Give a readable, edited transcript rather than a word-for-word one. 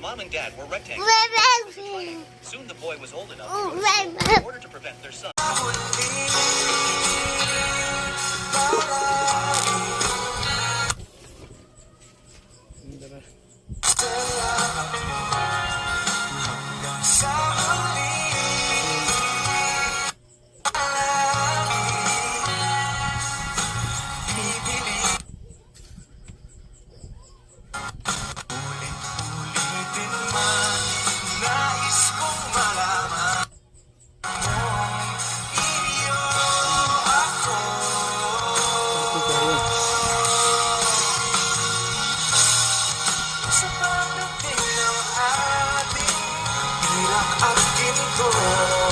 mom and dad were rectangles. Soon the boy was old enough to go to school in order to prevent their son. Ang ginto